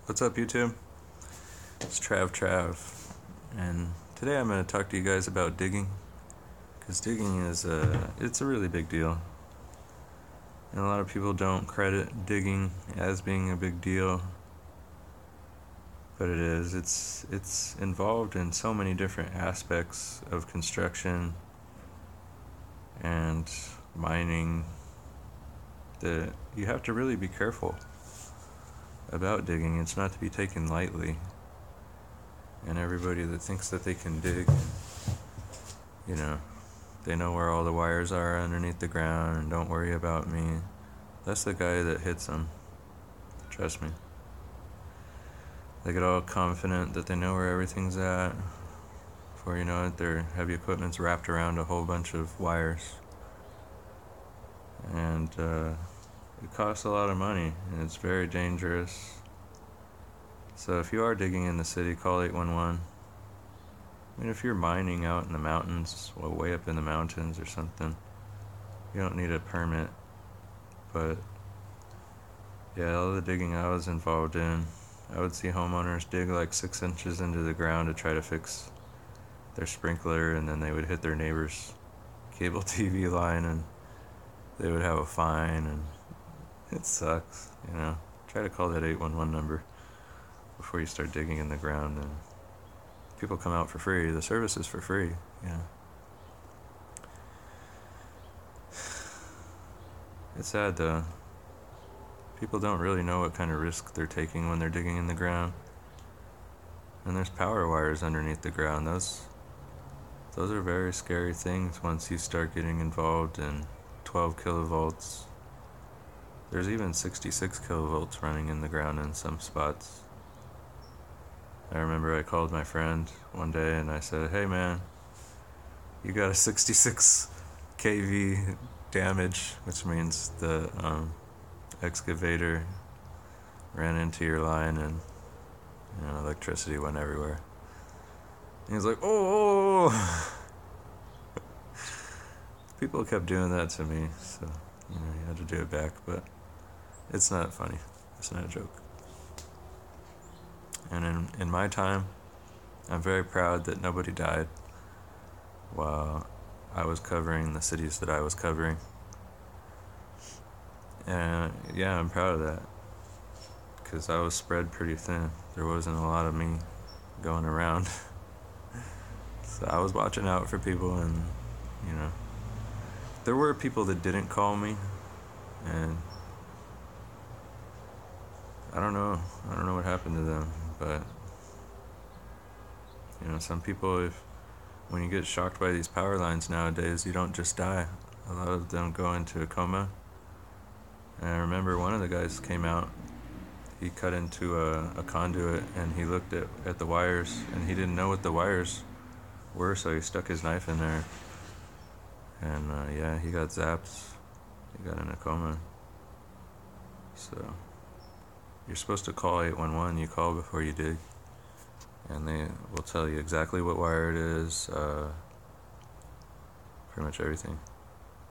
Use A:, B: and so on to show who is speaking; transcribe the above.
A: What's up, YouTube? It's Trav, and today I'm going to talk to you guys about digging, because digging is it's a really big deal, and a lot of people don't credit digging as being a big deal, but it is. It's involved in so many different aspects of construction and mining that you have to really be careful about digging. It's not to be taken lightly, and everybody that thinks that they can dig, they know where all the wires are underneath the ground and don't worry about me, that's the guy that hits them. Trust me. They get all confident that they know where everything's at. Before you know it, their heavy equipment's wrapped around a whole bunch of wires, and it costs a lot of money, and it's very dangerous. So if you are digging in the city, call 811. I mean, if you're mining out in the mountains, well, way up in the mountains or something, you don't need a permit. But yeah, all the digging I was involved in, I would see homeowners dig like 6 inches into the ground to try to fix their sprinkler, and then they would hit their neighbor's cable TV line and they would have a fine, and it sucks. Try to call that 811 number before you start digging in the ground. And people come out for free. The service is for free. It's sad though. People don't really know what kind of risk they're taking when they're digging in the ground. And there's power wires underneath the ground. Those are very scary things once you start getting involved in 12 kilovolts. There's even 66 kilovolts running in the ground in some spots. I remember I called my friend one day and I said, "Hey man, you got a 66 kV damage," which means the excavator ran into your line and electricity went everywhere. And he's like, oh. People kept doing that to me, so you had to do it back, but it's not funny. It's not a joke. And in my time, I'm very proud that nobody died while I was covering the cities that I was covering. And yeah, I'm proud of that, because I was spread pretty thin. There wasn't a lot of me going around. So I was watching out for people, and there were people that didn't call me, and I don't know what happened to them. But some people, when you get shocked by these power lines nowadays, you don't just die. A lot of them go into a coma. And I remember one of the guys came out. He cut into a conduit, and he looked at the wires, and he didn't know what the wires were, so he stuck his knife in there. And yeah, he got zapped. He got in a coma. So you're supposed to call 811. You call before you dig, and they will tell you exactly what wire it is, pretty much everything.